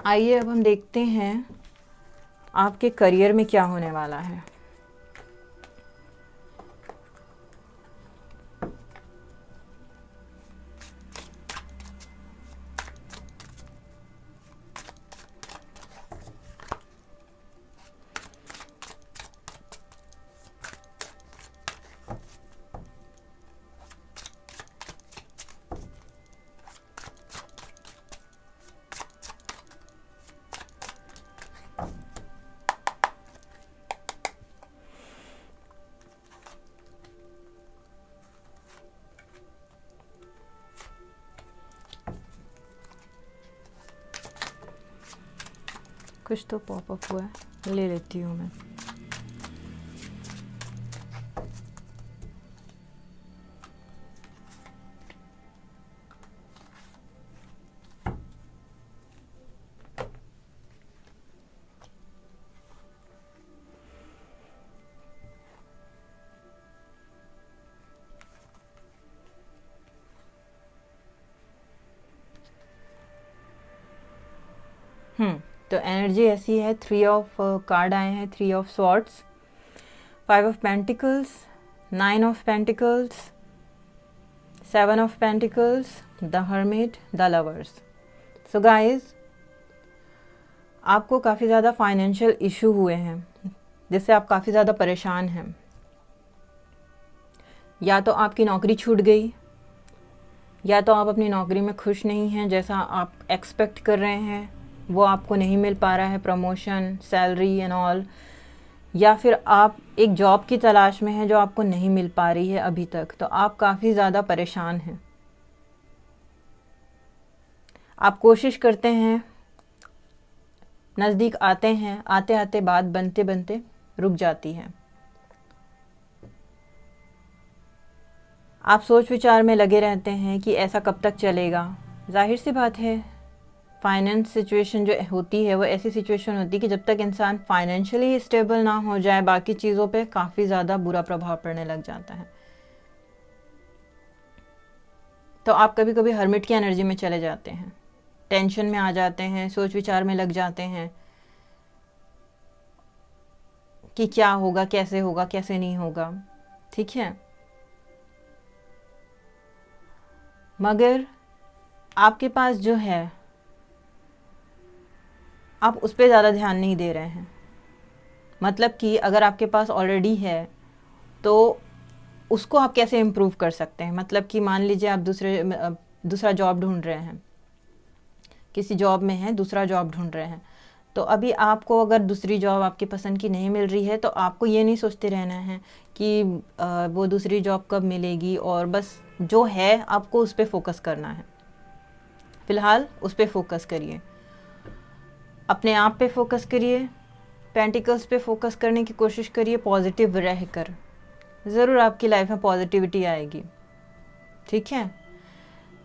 आइए अब हम देखते हैं आपके करियर में क्या होने वाला है। कुछ तो पॉपअप हुआ है, ले लेती हूँ मैं। तो एनर्जी ऐसी है, 3 ऑफ कार्ड आए हैं, 3 of swords, 5 of pentacles, 9 of pentacles, 7 of pentacles, the hermit, the lovers. So guys, आपको काफ़ी ज़्यादा फाइनेंशियल इशू हुए हैं जिससे आप काफ़ी ज़्यादा परेशान हैं। या तो आपकी नौकरी छूट गई, या तो आप अपनी नौकरी में खुश नहीं हैं, जैसा आप एक्सपेक्ट कर रहे हैं वो आपको नहीं मिल पा रहा है, प्रमोशन, सैलरी एंड ऑल। या फिर आप एक जॉब की तलाश में हैं जो आपको नहीं मिल पा रही है अभी तक, तो आप काफ़ी ज़्यादा परेशान हैं। आप कोशिश करते हैं, नज़दीक आते हैं, आते आते बात बनते बनते रुक जाती है। आप सोच विचार में लगे रहते हैं कि ऐसा कब तक चलेगा। जाहिर सी बात है, फाइनेंस सिचुएशन जो होती है वो ऐसी सिचुएशन होती है कि जब तक इंसान फाइनेंशियली स्टेबल ना हो जाए, बाकी चीज़ों पे काफ़ी ज़्यादा बुरा प्रभाव पड़ने लग जाता है। तो आप कभी कभी हर्मिट की एनर्जी में चले जाते हैं, टेंशन में आ जाते हैं, सोच विचार में लग जाते हैं कि क्या होगा, कैसे नहीं होगा। ठीक है, मगर आपके पास जो है आप उस पर ज़्यादा ध्यान नहीं दे रहे हैं। मतलब कि अगर आपके पास ऑलरेडी है तो उसको आप कैसे इम्प्रूव कर सकते हैं। मतलब कि मान लीजिए आप दूसरा जॉब ढूंढ रहे हैं, किसी जॉब में हैं, दूसरा जॉब ढूंढ रहे हैं, तो अभी आपको अगर दूसरी जॉब आपकी पसंद की नहीं मिल रही है तो आपको ये नहीं सोचते रहना है कि वो दूसरी जॉब कब मिलेगी, और बस जो है आपको उस पर फोकस करना है। फ़िलहाल उस पर फोकस करिए, अपने आप पे फोकस करिए, पेंटिकल्स पे फोकस करने की कोशिश करिए, पॉजिटिव रहकर। ज़रूर आपकी लाइफ में पॉजिटिविटी आएगी। ठीक है,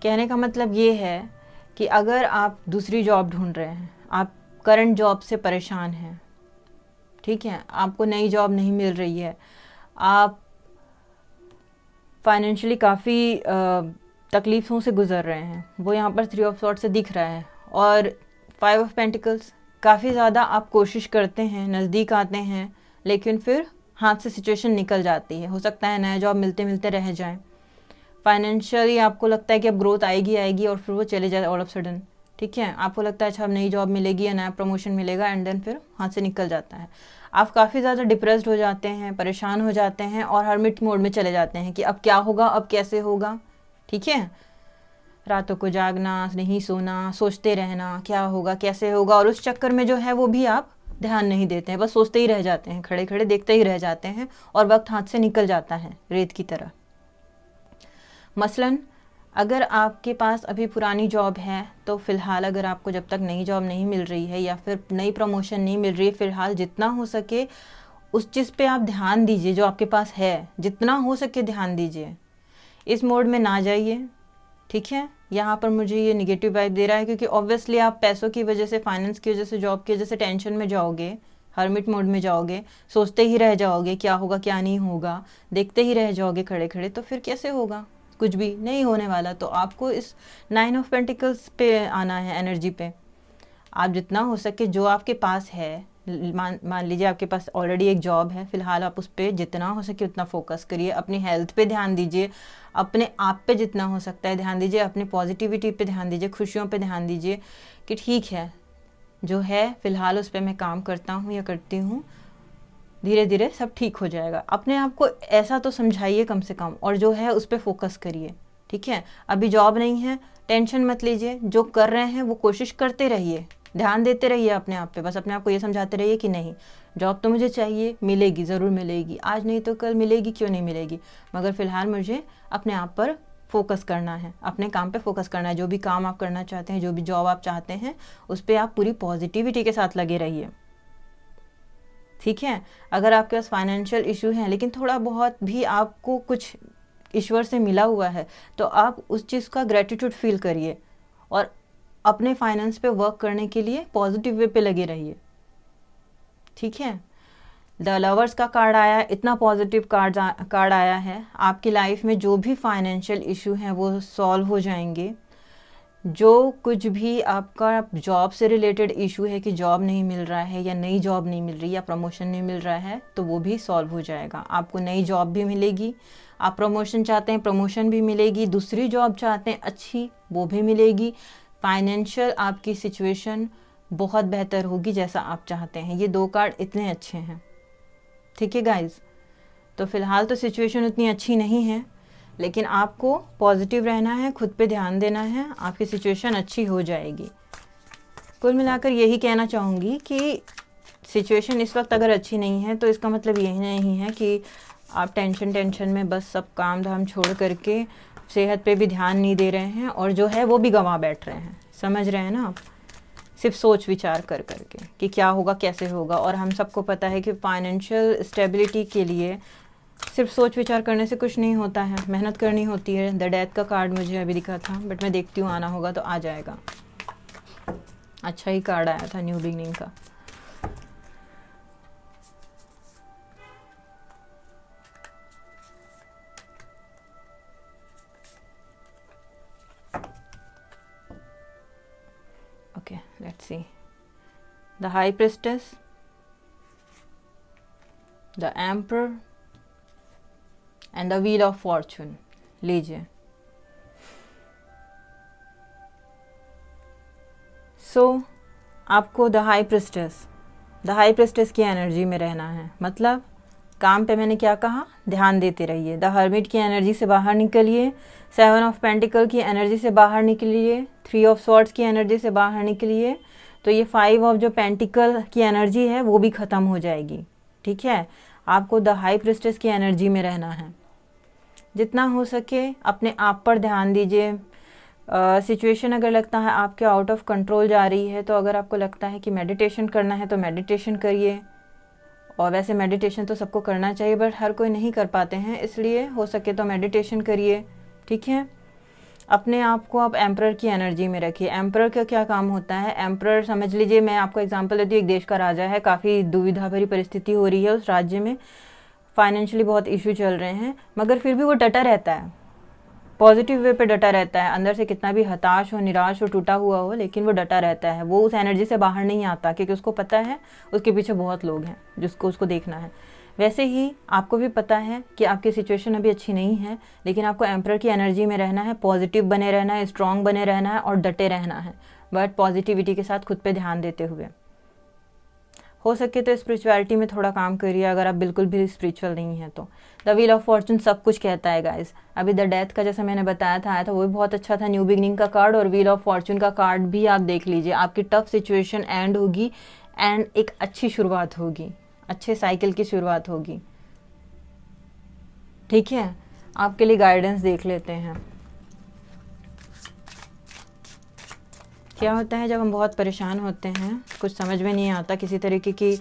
कहने का मतलब ये है कि अगर आप दूसरी जॉब ढूंढ रहे हैं, आप करंट जॉब से परेशान हैं, ठीक है, आपको नई जॉब नहीं मिल रही है, आप फाइनेंशियली काफ़ी तकलीफ़ों से गुज़र रहे हैं, वो यहाँ पर 3 ऑफ सॉर्ड्स से दिख रहा है, और 5 ऑफ पेंटिकल्स, काफ़ी ज़्यादा आप कोशिश करते हैं, नज़दीक आते हैं, लेकिन फिर हाथ से सिचुएशन निकल जाती है। हो सकता है नया जॉब मिलते मिलते रह जाए, फाइनेंशियली आपको लगता है कि अब ग्रोथ आएगी और फिर वो चले जाए ऑल ऑफ सडन। ठीक है, आपको लगता है अच्छा अब नई जॉब मिलेगी या नया प्रमोशन मिलेगा, एंड देन फिर हाथ से निकल जाता है। आप काफ़ी ज़्यादा डिप्रेस्ड हो जाते हैं, परेशान हो जाते हैं, और हर्मिट मोड में चले जाते हैं कि अब क्या होगा, अब कैसे होगा। ठीक है, रातों को जागना, नहीं सोना, सोचते रहना क्या होगा, कैसे होगा, और उस चक्कर में जो है वो भी आप ध्यान नहीं देते हैं, बस सोचते ही रह जाते हैं, खड़े खड़े देखते ही रह जाते हैं, और वक्त हाथ से निकल जाता है रेत की तरह। मसलन अगर आपके पास अभी पुरानी जॉब है तो फ़िलहाल अगर आपको जब तक नई जॉब नहीं मिल रही है या फिर नई प्रमोशन नहीं मिल रही है, फ़िलहाल जितना हो सके उस चीज़ पे आप ध्यान दीजिए जो आपके पास है, जितना हो सके ध्यान दीजिए, इस मोड में ना जाइए। ठीक है, यहाँ पर मुझे ये निगेटिव वाइब दे रहा है क्योंकि ऑब्वियसली आप पैसों की वजह से, फाइनेंस की वजह से, जॉब की वजह से टेंशन में जाओगे, हर्मिट मोड में जाओगे, सोचते ही रह जाओगे क्या होगा क्या नहीं होगा, देखते ही रह जाओगे खड़े खड़े, तो फिर कैसे होगा, कुछ भी नहीं होने वाला। तो आपको इस 9 ऑफ पेंटिकल्स पे आना है, एनर्जी पे। आप जितना हो सके जो आपके पास है, मान लीजिए आपके पास ऑलरेडी एक जॉब है, फिलहाल आप उस पर जितना हो सके उतना फोकस करिए, अपनी हेल्थ पे ध्यान दीजिए, अपने आप पे जितना हो सकता है ध्यान दीजिए, अपनी पॉजिटिविटी पे ध्यान दीजिए, खुशियों पे ध्यान दीजिए कि ठीक है जो है फिलहाल उस पर मैं काम करता हूँ या करती हूँ, धीरे धीरे सब ठीक हो जाएगा। अपने आप को ऐसा तो समझाइए कम से कम, और जो है उस पर फोकस करिए। ठीक है, अभी जॉब नहीं है, टेंशन मत लीजिए, जो कर रहे हैं वो कोशिश करते रहिए, ध्यान देते रहिए अपने आप पे, बस अपने आप को ये समझाते रहिए कि नहीं जॉब तो मुझे चाहिए, मिलेगी, ज़रूर मिलेगी, आज नहीं तो कल मिलेगी, क्यों नहीं मिलेगी, मगर फ़िलहाल मुझे अपने आप पर फोकस करना है, अपने काम पे फोकस करना है। जो भी काम आप करना चाहते हैं, जो भी जॉब आप चाहते हैं, उस पर आप पूरी पॉजिटिविटी के साथ लगे रहिए। ठीक है, अगर आपके पास फाइनेंशियल इशू है लेकिन थोड़ा बहुत भी आपको कुछ ईश्वर से मिला हुआ है, तो आप उस चीज़ का ग्रेटिट्यूड फील करिए और अपने फाइनेंस पे वर्क करने के लिए पॉजिटिव वे पे लगे रहिए। ठीक है, द लवर्स का कार्ड आया, इतना पॉजिटिव कार्ड आया है, आपकी लाइफ में जो भी फाइनेंशियल इशू हैं वो सॉल्व हो जाएंगे। जो कुछ भी आपका जॉब से रिलेटेड इशू है कि जॉब नहीं मिल रहा है या नई जॉब नहीं मिल रही या प्रमोशन नहीं मिल रहा है, तो वो भी सॉल्व हो जाएगा। आपको नई जॉब भी मिलेगी, आप प्रमोशन चाहते हैं प्रमोशन भी मिलेगी, दूसरी जॉब चाहते हैं अच्छी वो भी मिलेगी। फाइनेंशियल आपकी सिचुएशन बहुत बेहतर होगी जैसा आप चाहते हैं। ये 2 कार्ड इतने अच्छे हैं। ठीक है गाइज, तो फिलहाल तो सिचुएशन उतनी अच्छी नहीं है, लेकिन आपको पॉजिटिव रहना है, खुद पे ध्यान देना है, आपकी सिचुएशन अच्छी हो जाएगी। कुल मिलाकर यही कहना चाहूँगी कि सिचुएशन इस वक्त अगर अच्छी नहीं है तो इसका मतलब यही नहीं है कि आप टेंशन में बस सब काम धाम छोड़ करके सेहत पे भी ध्यान नहीं दे रहे हैं और जो है वो भी गंवा बैठ रहे हैं। समझ रहे हैं ना आप, सिर्फ सोच विचार कर करके कि क्या होगा कैसे होगा। और हम सबको पता है कि फाइनेंशियल स्टेबिलिटी के लिए सिर्फ सोच विचार करने से कुछ नहीं होता है, मेहनत करनी होती है। द डेथ का कार्ड मुझे अभी दिखा था, बट मैं देखती हूँ आना होगा तो आ जाएगा। अच्छा ही कार्ड आया था न्यू बिगनिंग का। Okay, let's see. The high priestess, the emperor and the wheel of Fortune. लीजिए। सो आपको द हाई प्रिस्टेस की एनर्जी में रहना है। मतलब काम पे मैंने क्या कहा, ध्यान देते रहिए। द हर्मिट की एनर्जी से बाहर निकलिए, 7 ऑफ पेंटिकल की एनर्जी से बाहर निकलिए, 3 ऑफ स्वॉर्ड्स की एनर्जी से बाहर निकलिए, तो ये 5 ऑफ जो पेंटिकल की एनर्जी है वो भी ख़त्म हो जाएगी। ठीक है, आपको द हाई प्रिस्टेस की एनर्जी में रहना है। जितना हो सके अपने आप पर ध्यान दीजिए। सिचुएशन अगर लगता है आपके आउट ऑफ कंट्रोल जा रही है, तो अगर आपको लगता है कि मेडिटेशन करना है तो मेडिटेशन करिए। और वैसे मेडिटेशन तो सबको करना चाहिए, बट हर कोई नहीं कर पाते हैं, इसलिए हो सके तो मेडिटेशन करिए। ठीक है, अपने आप को आप एम्परर की एनर्जी में रखिए। एम्परर का क्या काम होता है, एम्परर समझ लीजिए, मैं आपको एग्जांपल देती हूँ, एक देश का राजा है, काफ़ी दुविधा भरी परिस्थिति हो रही है उस राज्य में, फाइनेंशियली बहुत इशू चल रहे हैं, मगर फिर भी वो डटा रहता है, पॉजिटिव वे पे डटा रहता है। अंदर से कितना भी हताश हो, निराश हो, टूटा हुआ हो, लेकिन वो डटा रहता है। वो उस एनर्जी से बाहर नहीं आता, क्योंकि उसको पता है उसके पीछे बहुत लोग हैं जिसको उसको देखना है। वैसे ही आपको भी पता है कि आपकी सिचुएशन अभी अच्छी नहीं है, लेकिन आपको एम्परर की एनर्जी में रहना है, पॉजिटिव बने रहना है, स्ट्रांग बने रहना है और डटे रहना है, बट पॉजिटिविटी के साथ खुद पे ध्यान देते हुए। हो सके तो स्पिरिचुअलिटी में थोड़ा काम करिए, अगर आप बिल्कुल भी स्पिरिचुअल नहीं हैं तो। द व्हील ऑफ फॉर्चून सब कुछ कहता है गाइस। अभी द डेथ का जैसा मैंने बताया था आया था, वो भी बहुत अच्छा था, न्यू बिगनिंग का कार्ड, और व्हील ऑफ फॉर्चून का कार्ड भी आप देख लीजिए। आपकी टफ सिचुएशन एंड होगी एंड एक अच्छी शुरुआत होगी, अच्छे साइकिल की शुरुआत होगी। ठीक है, आपके लिए गाइडेंस देख लेते हैं। क्या होता है जब हम बहुत परेशान होते हैं, कुछ समझ में नहीं आता, किसी तरीके की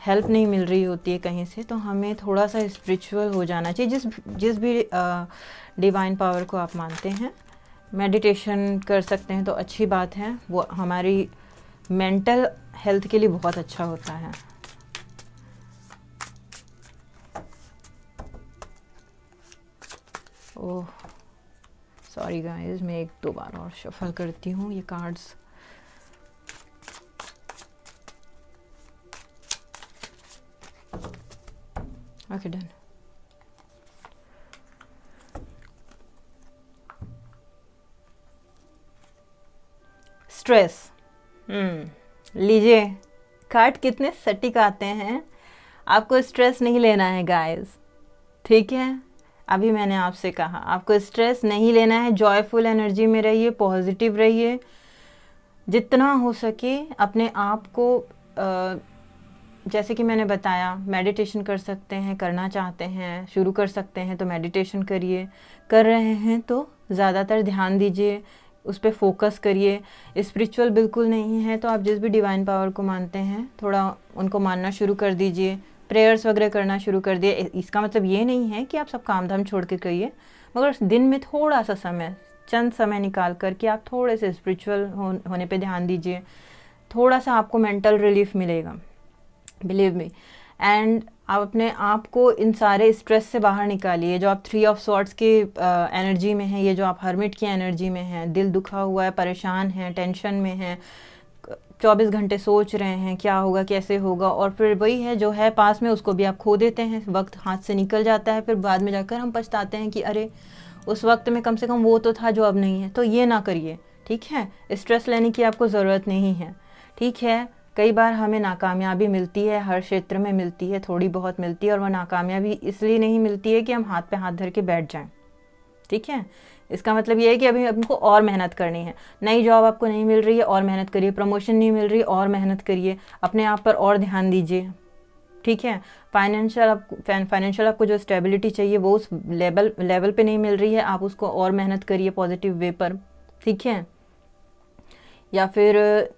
हेल्प नहीं मिल रही होती है कहीं से, तो हमें थोड़ा सा स्पिरिचुअल हो जाना चाहिए। जिस भी डिवाइन पावर को आप मानते हैं, मेडिटेशन कर सकते हैं तो अच्छी बात है, वो हमारी मेंटल हेल्थ के लिए बहुत अच्छा होता है। ओह सॉरी गाइस, मैं 1-2 बार और शफल करती हूँ ये कार्ड्स। Okay done. स्ट्रेस, लीजिए कार्ड कितने सटीक आते हैं। आपको स्ट्रेस नहीं लेना है गाइस, ठीक है। अभी मैंने आपसे कहा आपको स्ट्रेस नहीं लेना है, जॉयफुल एनर्जी में रहिए, पॉजिटिव रहिए, जितना हो सके अपने आप को जैसे कि मैंने बताया मेडिटेशन कर सकते हैं, करना चाहते हैं शुरू कर सकते हैं तो मेडिटेशन करिए, कर रहे हैं तो ज़्यादातर ध्यान दीजिए, उस पर फोकस करिए। स्पिरिचुअल बिल्कुल नहीं है तो आप जिस भी डिवाइन पावर को मानते हैं थोड़ा उनको मानना शुरू कर दीजिए, प्रेयर्स वगैरह करना शुरू कर दिए। इसका मतलब ये नहीं है कि आप सब काम धाम छोड़ के करिए, मगर दिन में थोड़ा सा समय, चंद समय निकाल कर के आप थोड़े से स्पिरिचुअल होने पे ध्यान दीजिए, थोड़ा सा आपको मेंटल रिलीफ मिलेगा, बिलीव मी। एंड आप अपने आप को इन सारे स्ट्रेस से बाहर निकालिए। जो आप 3 ऑफ सॉर्ट्स की एनर्जी में हैं, ये जो आप हर्मिट की एनर्जी में हैं, दिल दुखा हुआ है, परेशान हैं, टेंशन में हैं, 24 घंटे सोच रहे हैं क्या होगा कैसे होगा, और फिर वही है जो है पास में उसको भी आप खो देते हैं, वक्त हाथ से निकल जाता है, फिर बाद में जाकर हम पछताते हैं कि अरे उस वक्त में कम से कम वो तो था जो अब नहीं है। तो ये ना करिए, ठीक है। स्ट्रेस लेने की आपको ज़रूरत नहीं है, ठीक है। कई बार हमें नाकामयाबी मिलती है, हर क्षेत्र में मिलती है, थोड़ी बहुत मिलती है, और वह नाकामयाबी इसलिए नहीं मिलती है कि हम हाथ पे हाथ धर के बैठ जाएं, ठीक है। इसका मतलब ये है कि अभी हमको और मेहनत करनी है। नई जॉब आपको नहीं मिल रही है, और मेहनत करिए। प्रमोशन नहीं मिल रही, और मेहनत करिए, अपने आप पर और ध्यान दीजिए, ठीक है। फाइनेंशियल आपको जो स्टेबिलिटी चाहिए वो उस लेवल पे नहीं मिल रही है, आप उसको और मेहनत करिए पॉजिटिव वे पर, ठीक है। या फिर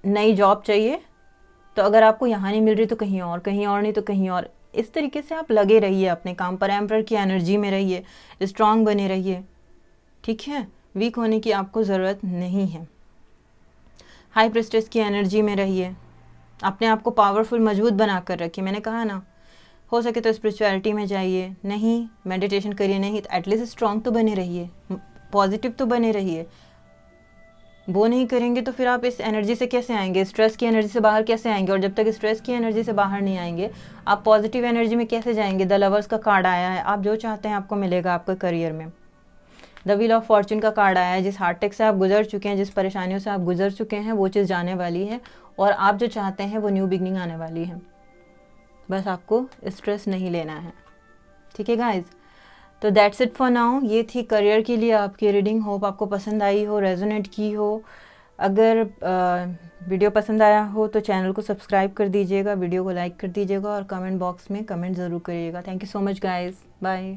नई जॉब चाहिए तो अगर आपको यहाँ नहीं मिल रही तो कहीं और, कहीं और नहीं तो कहीं और। इस तरीके से आप लगे रहिए अपने काम पर, एम्परर की एनर्जी में रहिए, स्ट्रांग बने रहिए, ठीक है। वीक होने की आपको ज़रूरत नहीं है। हाई प्रेस्टेस की एनर्जी में रहिए, अपने आप को पावरफुल मजबूत बना कर रखिए। मैंने कहा ना, हो सके तो स्पिरिचुअलिटी में जाइए, नहीं मेडिटेशन करिए, नहीं तो एटलीस्ट स्ट्रांग तो बने रहिए, पॉजिटिव तो बने रहिए। वो नहीं करेंगे तो फिर आप इस एनर्जी से कैसे आएंगे, स्ट्रेस की एनर्जी से बाहर कैसे आएंगे, और जब तक स्ट्रेस की एनर्जी से बाहर नहीं आएंगे आप पॉजिटिव एनर्जी में कैसे जाएंगे। द लवर्स का कार्ड आया है, आप जो चाहते हैं आपको मिलेगा आपके करियर में। द व्हील ऑफ फॉर्चून का कार्ड आया है, जिस हार्टेक से आप गुजर चुके हैं, जिस परेशानियों से आप गुजर चुके हैं, वो चीज़ जाने वाली है, और आप जो चाहते हैं वो न्यू बिगनिंग आने वाली है। बस आपको स्ट्रेस नहीं लेना है, ठीक है गाइज। तो दैट्स इट फॉर नाउ। ये थी करियर के लिए आपकी रीडिंग। होप आपको पसंद आई हो, रेजोनेट की हो। अगर वीडियो पसंद आया हो तो चैनल को सब्सक्राइब कर दीजिएगा, वीडियो को लाइक कर दीजिएगा, और कमेंट बॉक्स में कमेंट ज़रूर करिएगा। Thank you so much guys, bye.